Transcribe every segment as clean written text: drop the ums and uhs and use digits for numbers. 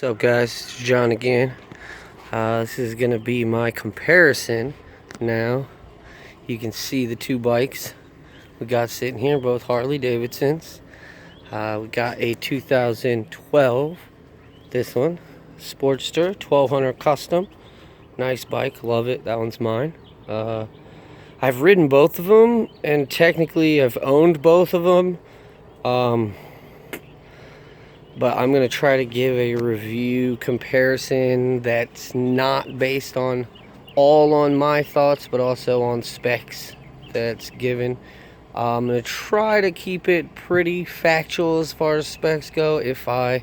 What's up, guys? It's John again. This is going to be my comparison now. You can see the two bikes we got sitting here, both Harley Davidsons. We got a 2012, this one, Sportster, 1200 custom. Nice bike, love it. That one's mine. I've ridden both of them, and technically I've owned both of them. But I'm going to try to give a review comparison that's not based on my thoughts, but also on specs that's given. I'm going to try to keep it pretty factual as far as specs go. If I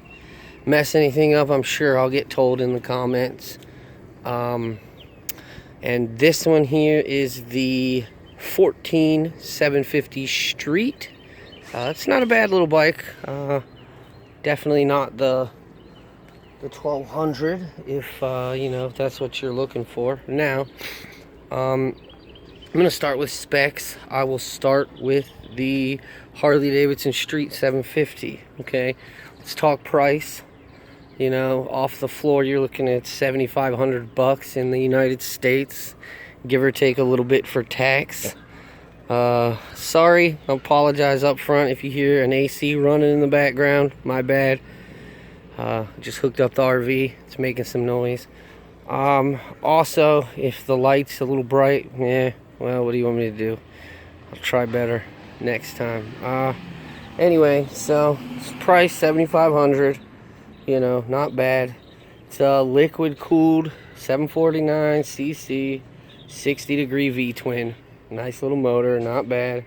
mess anything up, I'm sure I'll get told in the comments. And this one here is the 14750 Street. It's not a bad little bike. Definitely not the 1200 if if that's what you're looking for. Now, I'm gonna start with specs. I will start with the Harley Davidson Street 750. Okay, let's talk price. Off the floor, you're looking at $7,500 in the United States, give or take a little bit for tax. Sorry, I apologize up front if you hear an AC running in the background. My bad. Just hooked up the RV. It's making some noise. Also, if the light's a little bright, well, what do you want me to do? I'll try better next time. Anyway, so it's price $7,500. Not bad. It's a liquid cooled 749cc 60-degree V-twin. Nice little motor, not bad.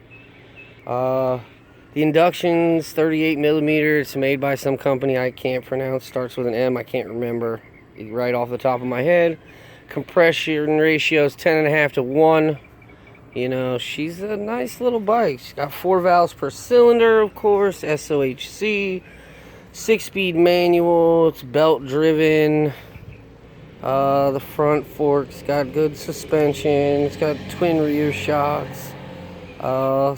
The induction's 38 millimeter. It's made by some company I can't pronounce. Starts with an M. I can't remember right off the top of my head. Compression ratio is 10.5 to 1. She's a nice little bike. She's got 4 valves per cylinder, of course. SOHC, 6-speed manual. It's belt driven. The front fork's got good suspension. It's got twin rear shocks.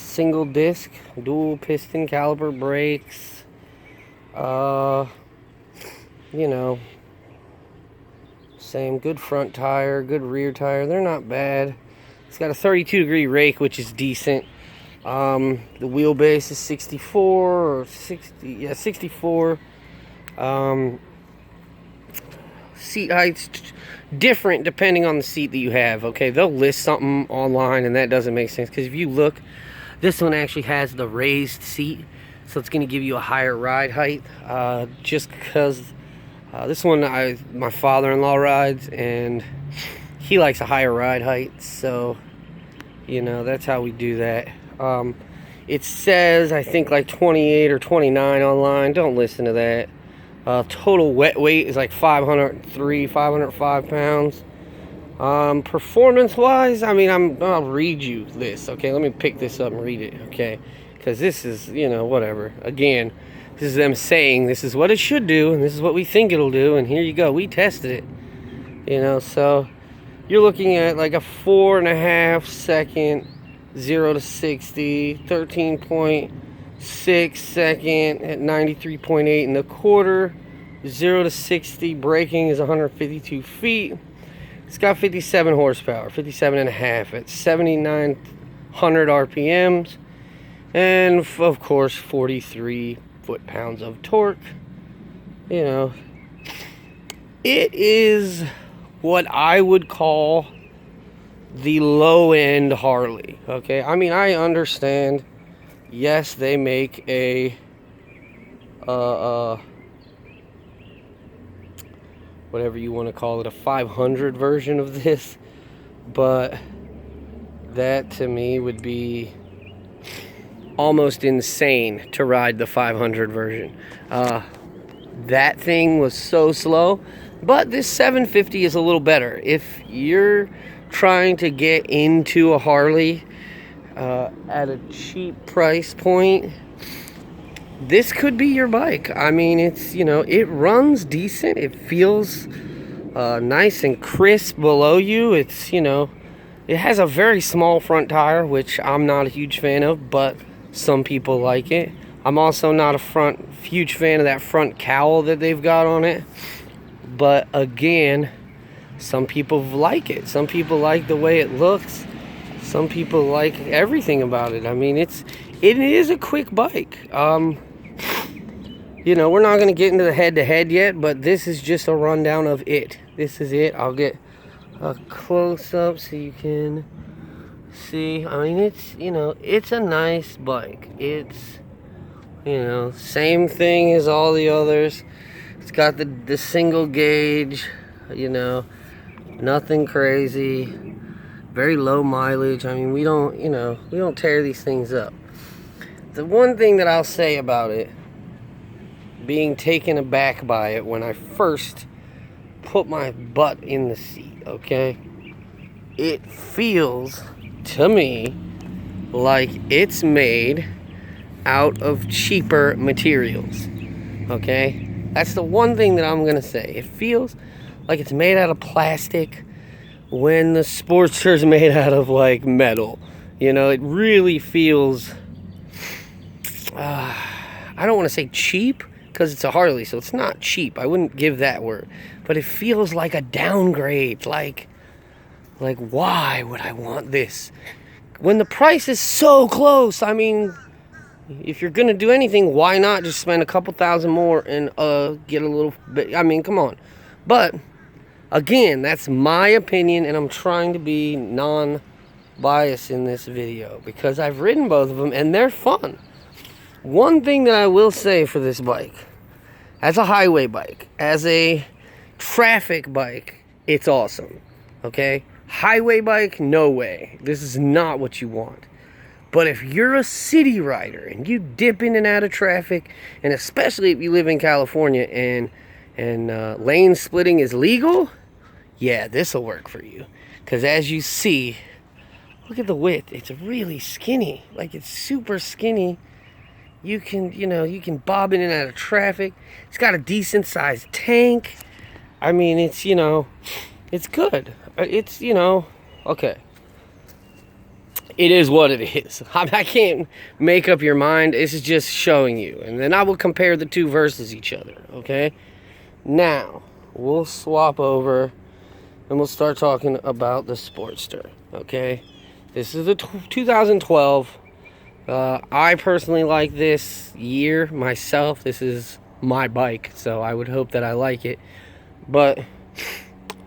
Single disc, dual piston caliper brakes. Same good front tire, good rear tire. They're not bad. It's got a 32-degree rake, which is decent. The wheelbase is 64 or 60. Yeah, 64. Seat height's different depending on the seat that you have. Okay, they'll list something online and that doesn't make sense, because if you look, this one actually has the raised seat, so it's going to give you a higher ride height. Just because this one my father-in-law rides, and he likes a higher ride height, so that's how we do that. It says I think like 28 or 29 online. Don't listen to that. Total wet weight is like 505 pounds. Performance wise, I'll read you this. Okay, let me pick this up and read it. Okay, because this is whatever. Again, this is them saying this is what it should do and this is what we think it'll do, and here you go, we tested it. So you're looking at like a 4.5 second 0 to 60, 13.6 second at 93.8 and a quarter. 0 to 60 braking is 152 feet. It's got 57 horsepower, 57 and a half at 7,900 RPMs, and of course 43 foot-pounds of torque. It is what I would call the low-end Harley. Okay, I understand. Yes, they make a whatever you want to call it, a 500 version of this, but that to me would be almost insane to ride the 500 version. That thing was so slow, but this 750 is a little better. If you're trying to get into a Harley at a cheap price point, this could be your bike. It's it runs decent. It feels nice and crisp below you. It's it has a very small front tire, which I'm not a huge fan of, but some people like it. I'm also not a huge fan of that front cowl that they've got on it. But again, some people like it. Some people like the way it looks. Some people like everything about it. I mean, it is a quick bike. You know, we're not going to get into the head-to-head yet, but this is just a rundown of it. This is it. I'll get a close-up so you can see. I mean, it's, you know, it's a nice bike. It's, you know, same thing as all the others. It's got the single gauge, you know, nothing crazy. Very low mileage. I mean, we don't tear these things up. The one thing that I'll say about it, being taken aback by it when I first put my butt in the seat, okay? It feels, to me, like it's made out of cheaper materials, okay? That's the one thing that I'm gonna say. It feels like it's made out of plastic when the Sportster is made out of, like, metal. You know, it really feels, I don't want to say cheap, because it's a Harley, so it's not cheap. I wouldn't give that word. But it feels like a downgrade. Like why would I want this? When the price is so close, I mean, if you're going to do anything, why not just spend a couple thousand more and get a little bit, I mean, come on. But, again, that's my opinion, and I'm trying to be non-biased in this video, because I've ridden both of them, and they're fun. One thing that I will say for this bike, as a highway bike, as a traffic bike, it's awesome, okay? Highway bike, no way. This is not what you want. But if you're a city rider and you dip in and out of traffic, and especially if you live in California and lane splitting is legal, yeah, this will work for you. Because as you see, look at the width. It's really skinny. Like, it's super skinny. You can bob in and out of traffic. It's got a decent sized tank. I mean, it's, you know, it's good. It's, you know, okay. It is what it is. I can't make up your mind. This is just showing you. And then I will compare the two versus each other, okay? Now, we'll swap over and we'll start talking about the Sportster, okay? This is the 2012. I personally like this year myself. This is my bike, so I would hope that I like it. But,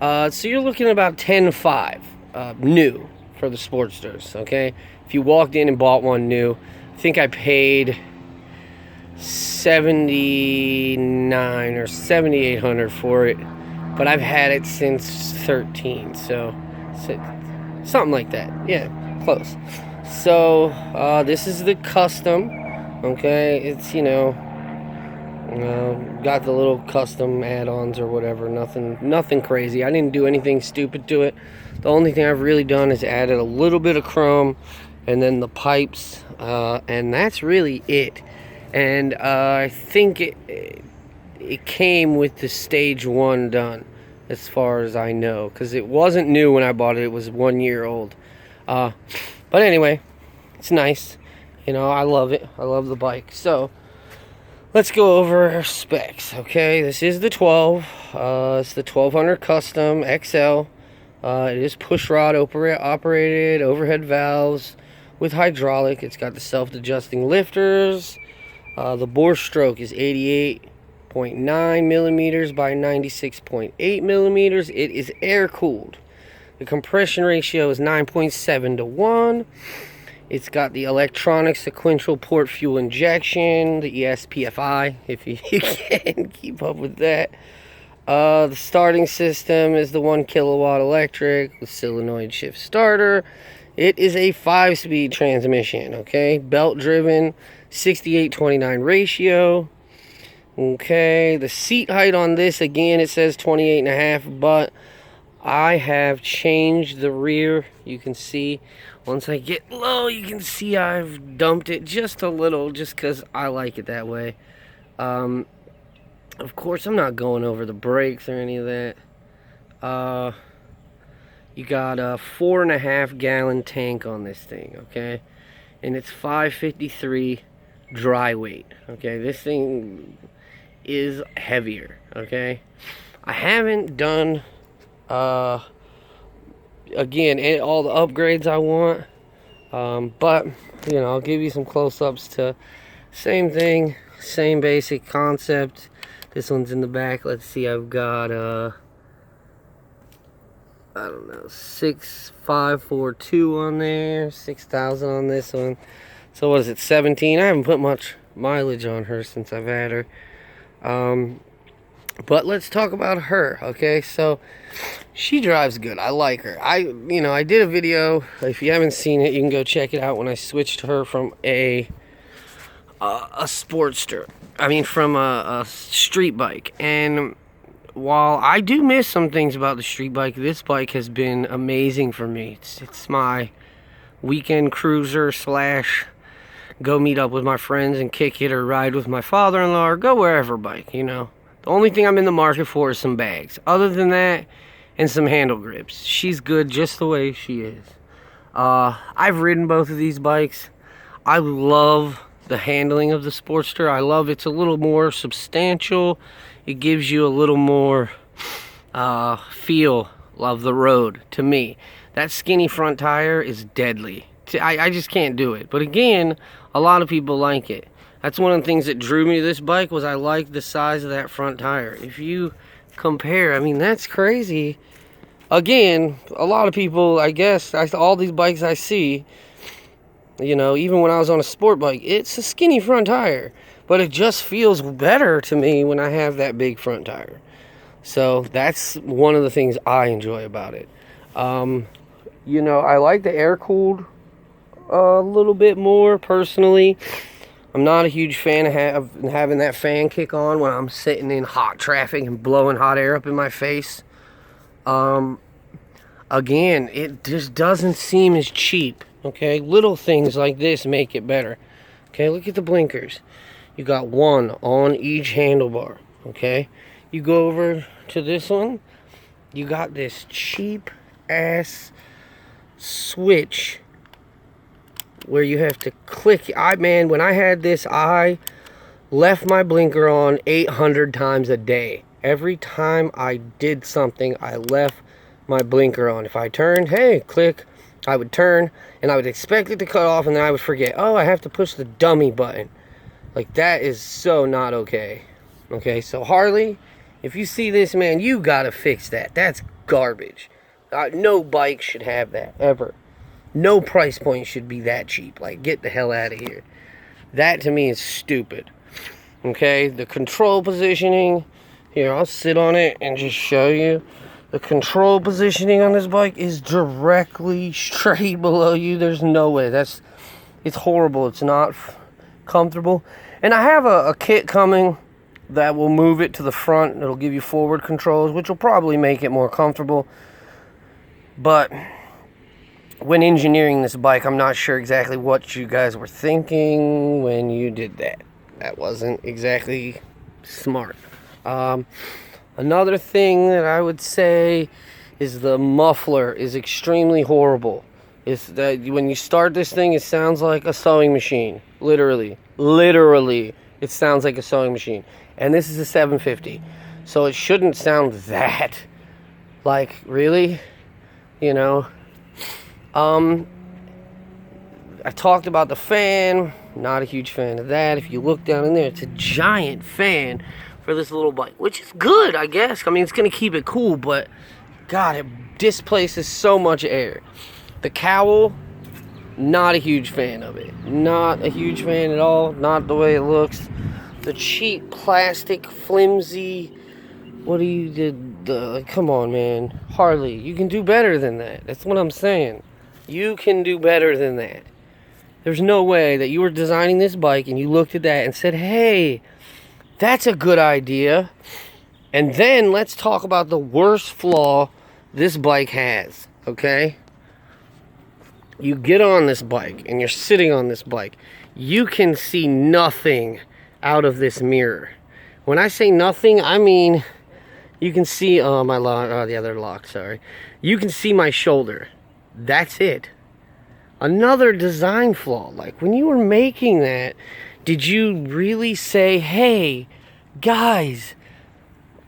so you're looking at about 10.5 new for the Sportsters, okay? If you walked in and bought one new, I think I paid $7,900 or $7,800 for it, but I've had it since 13, so something like that. Yeah, close. So, this is the custom, okay? It's, you know, got the little custom add-ons or whatever. Nothing crazy. I didn't do anything stupid to it. The only thing I've really done is added a little bit of chrome and then the pipes, and that's really it. And I think it came with the stage 1 done, as far as I know, because it wasn't new when I bought it. It was 1 year old. But anyway, it's nice. You know, I love it. I love the bike. So, let's go over our specs, okay? This is the 12. It's the 1200 Custom XL. It is push rod operated, overhead valves with hydraulic. It's got the self-adjusting lifters. The bore stroke is 88.9 millimeters by 96.8 millimeters. It is air-cooled. The compression ratio is 9.7 to 1. It's got the electronic sequential port fuel injection, the ESPFI, if you can keep up with that. The starting system is the 1 kilowatt electric with solenoid shift starter. It is a 5-speed transmission, okay? Belt-driven, 68-29 ratio. Okay, the seat height on this, again, it says 28.5, but I have changed the rear. You can see, once I get low, you can see I've dumped it just a little, just because I like it that way. Of course, I'm not going over the brakes or any of that. You got a 4.5 gallon tank on this thing, okay? And it's 553 dry weight. Okay, this thing is heavier. Okay, I haven't done again all the upgrades I want, but you know, I'll give you some close-ups to same thing, same basic concept. This one's in the back. Let's see, I've got I don't know, 6542 on there, 6,000 on this one. So what is it, 17? I haven't put much mileage on her since I've had her. But let's talk about her, okay? So she drives good. I like her. I did a video. If you haven't seen it, you can go check it out when I switched her from a Sportster. I mean, from a street bike. And while I do miss some things about the street bike, this bike has been amazing for me. It's my weekend cruiser slash go meet up with my friends and kick it, or ride with my father-in-law, or go wherever bike, you know. The only thing I'm in the market for is some bags. Other than that, and some handle grips. She's good just the way she is. I've ridden both of these bikes. I love the handling of the Sportster. I love it's a little more substantial. It gives you a little more feel of the road to me. That skinny front tire is deadly. I just can't do it. But again, a lot of people like it. That's one of the things that drew me to this bike, was I like the size of that front tire. If you compare, I mean, that's crazy. Again, a lot of people, I guess, all these bikes I see, you know, even when I was on a sport bike, it's a skinny front tire. But it just feels better to me when I have that big front tire. So that's one of the things I enjoy about it. You know, I like the air-cooled a little bit more, personally. I'm not a huge fan of having that fan kick on when I'm sitting in hot traffic and blowing hot air up in my face. Again, it just doesn't seem as cheap, okay? Little things like this make it better. Okay, look at the blinkers. You got one on each handlebar, okay? You go over to this one, you got this cheap-ass switch where you have to click. Man, when I had this, I left my blinker on 800 times a day. Every time I did something, I left my blinker on. If I turned, hey, click, I would turn, and I would expect it to cut off, and then I would forget, oh, I have to push the dummy button. Like, that is so not okay. Okay, so Harley, if you see this, man, you gotta fix that. That's garbage. No bike should have that, ever. No price point should be that cheap. Like, get the hell out of here. That, to me, is stupid. Okay, the control positioning. Here, I'll sit on it and just show you. The control positioning on this bike is directly straight below you. There's no way. It's horrible. It's not comfortable. And I have a kit coming that will move it to the front. It'll give you forward controls, which will probably make it more comfortable. But when engineering this bike, I'm not sure exactly what you guys were thinking when you did that. That wasn't exactly smart. Another thing that I would say is the muffler is extremely horrible. It's that when you start this thing, it sounds like a sewing machine. Literally, it sounds like a sewing machine. And this is a 750, so it shouldn't sound that. Like, really, you know. I talked about the fan. Not a huge fan of that. If you look down in there, it's a giant fan for this little bike, which is good, I guess. I mean, it's going to keep it cool, but God, it displaces so much air. The cowl, not a huge fan of it. Not a huge fan at all. Not the way it looks. The cheap plastic, flimsy, what do you did? Come on, man. Harley, you can do better than that. That's what I'm saying. You can do better than that. There's no way that you were designing this bike and you looked at that and said, hey, that's a good idea. And then let's talk about the worst flaw this bike has, okay? You get on this bike and you're sitting on this bike. You can see nothing out of this mirror. When I say nothing, I mean you can see the other lock, sorry. You can see my shoulder. That's it. Another design flaw. Like, when you were making that, Did you really say, hey, guys,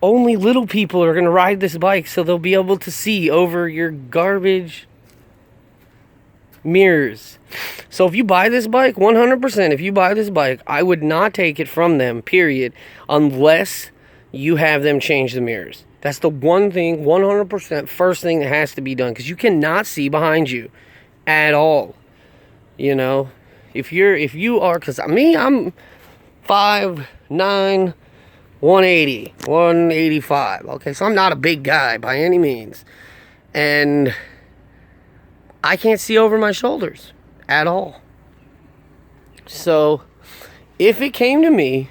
only little people are going to ride this bike so they'll be able to see over your garbage mirrors? So if you buy this bike, 100%, if you buy this bike, I would not take it from them, period, unless you have them change the mirrors. That's the one thing, 100%, first thing that has to be done, because you cannot see behind you at all. You know, if you are, because I'm 5'9", 180, 185. Okay, so I'm not a big guy by any means. And I can't see over my shoulders at all. So, if it came to me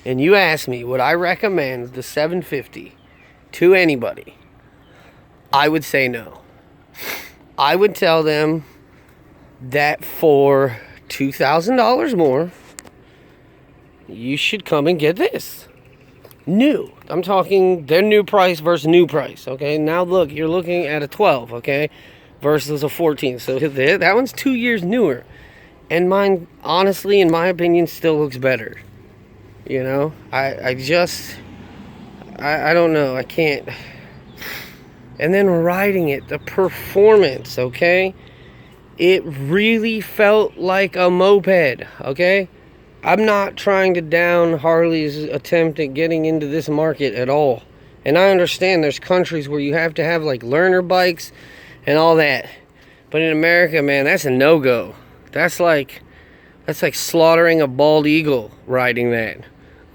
and you asked me, would I recommend the 750 to anybody? I would say no. I would tell them that for $2,000 more, you should come and get this. New. I'm talking their new price versus new price, okay? Now look, you're looking at a 12, okay? Versus a 14. So that one's 2 years newer. And mine, honestly, in my opinion, still looks better. You know? I don't know. I can't. And then riding it, the performance, okay? It really felt like a moped, okay? I'm not trying to down Harley's attempt at getting into this market at all. And I understand there's countries where you have to have like learner bikes and all that. But in America, man, that's a no-go. That's like slaughtering a bald eagle riding that.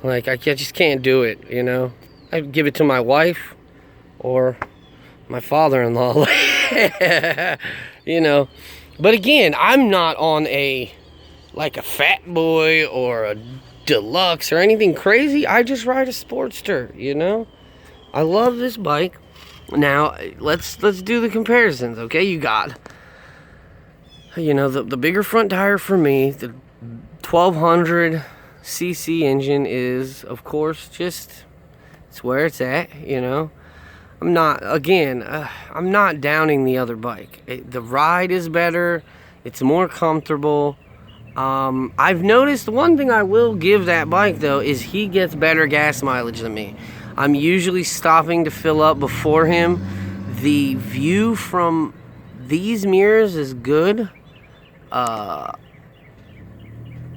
Like, I just can't do it, you know? I'd give it to my wife or my father-in-law. You know? But again, I'm not on a Fat Boy or a Deluxe or anything crazy. I just ride a Sportster, you know? I love this bike. Now, let's do the comparisons, okay? You got, you know, the bigger front tire for me. The 1200 cc engine is, of course, it's where it's at, you know? I'm not downing the other bike. The ride is better. It's more comfortable. I've noticed one thing I will give that bike, though, is he gets better gas mileage than me. I'm usually stopping to fill up before him. The view from these mirrors is good.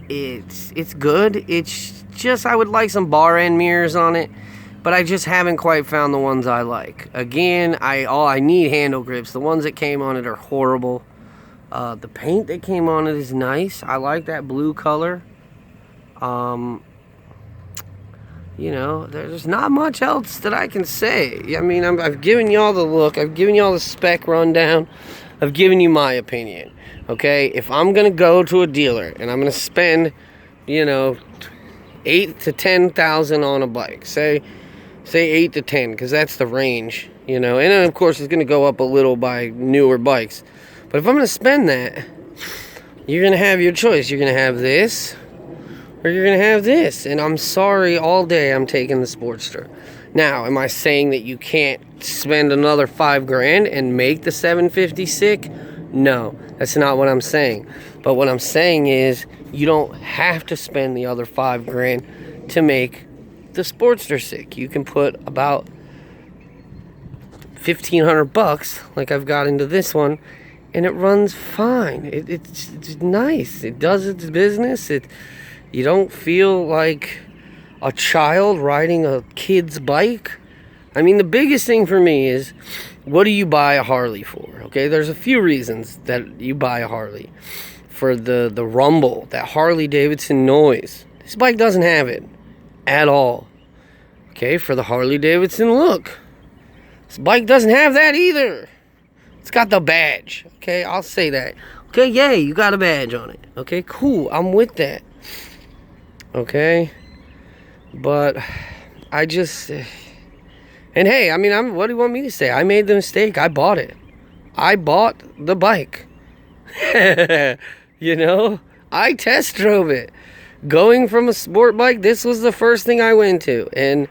It's good. It's just I would like some bar end mirrors on it, but I just haven't quite found the ones I like. Again, I need handle grips. The ones that came on it are horrible. The paint that came on it is nice. I like that blue color. You know, there's not much else that I can say. I mean, I've given y'all the look. I've given y'all the spec rundown. I've given you my opinion. Okay, if I'm gonna go to a dealer and I'm gonna spend, you know, $8,000 to $10,000 on a bike, say 8 to 10, because that's the range, you know. And then of course it's gonna go up a little by newer bikes. But if I'm gonna spend that, you're gonna have your choice. You're gonna have this, or you're gonna have this. And I'm sorry, all day I'm taking the Sportster. Now, am I saying that you can't spend another $5,000 and make the 750 sick? No, that's not what I'm saying. But what I'm saying is, you don't have to spend the other $5,000 to make the Sportster sick. You can put about $1,500, like I've got into this one, and it runs fine. It's nice. It does its business. You don't feel like a child riding a kid's bike. I mean, the biggest thing for me is, what do you buy a Harley for? Okay, there's a few reasons that you buy a Harley. For the rumble, that Harley Davidson noise. This bike doesn't have it at all. Okay, for the Harley Davidson look. This bike doesn't have that either. It's got the badge. Okay, I'll say that. Okay, yay, you got a badge on it. Okay, cool, I'm with that. Okay, but I just... And hey, I mean, what do you want me to say? I made the mistake. I bought it. I bought the bike. You know? I test drove it. Going from a sport bike, this was the first thing I went to. And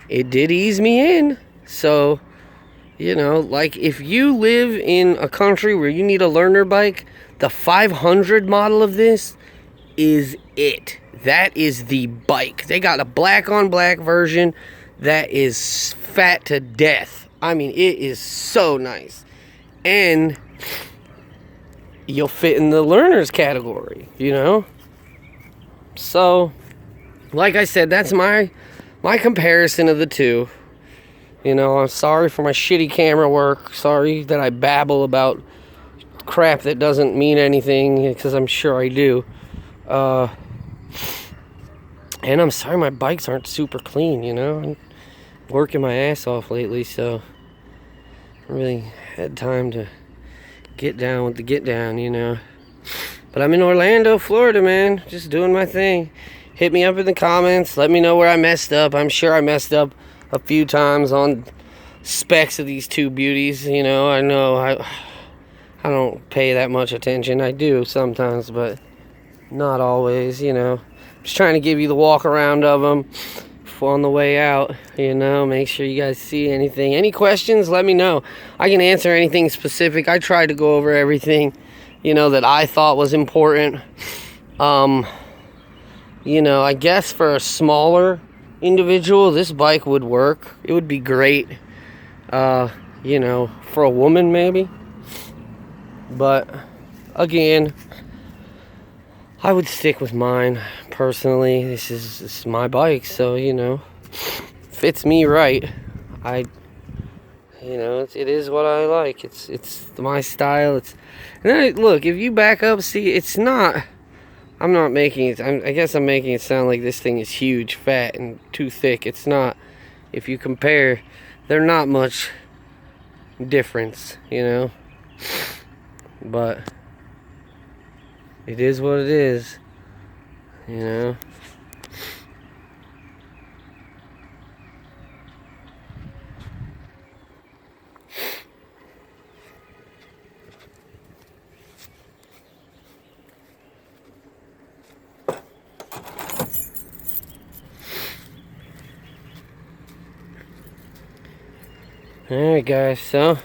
it did ease me in. So, you know, like if you live in a country where you need a learner bike, the 500 model of this is it. that is the bike. They got a black on black version that is fat to death. I mean, it is so nice. And you'll fit in the learner's category, you know? So, like I said, that's my comparison of the two. You know, I'm sorry for my shitty camera work. Sorry that I babble about crap that doesn't mean anything, because I'm sure I do. And I'm sorry my bikes aren't super clean, you know? I'm working my ass off lately, so I really had time to get down with the get down, you know? But I'm in Orlando, Florida, man. Just doing my thing. Hit me up in the comments. Let me know where I messed up. I'm sure I messed up a few times on specs of these two beauties, you know? I know I don't pay that much attention. I do sometimes, but not always, you know. Just trying to give you the walk around of them on the way out, you know. Make sure you guys see anything. Any questions, let me know. I can answer anything specific. I tried to go over everything, you know, that I thought was important. You know, I guess for a smaller individual, this bike would work. It would be great, you know, for a woman maybe. But again, I would stick with mine personally. This is my bike, so, you know, fits me right. You know, it is what I like. It's my style. Look, if you back up, see, it's not. I'm not making it. I guess I'm making it sound like this thing is huge, fat, and too thick. It's not. If you compare, they're not much difference, you know. But it is what it is, you know. Alright guys, so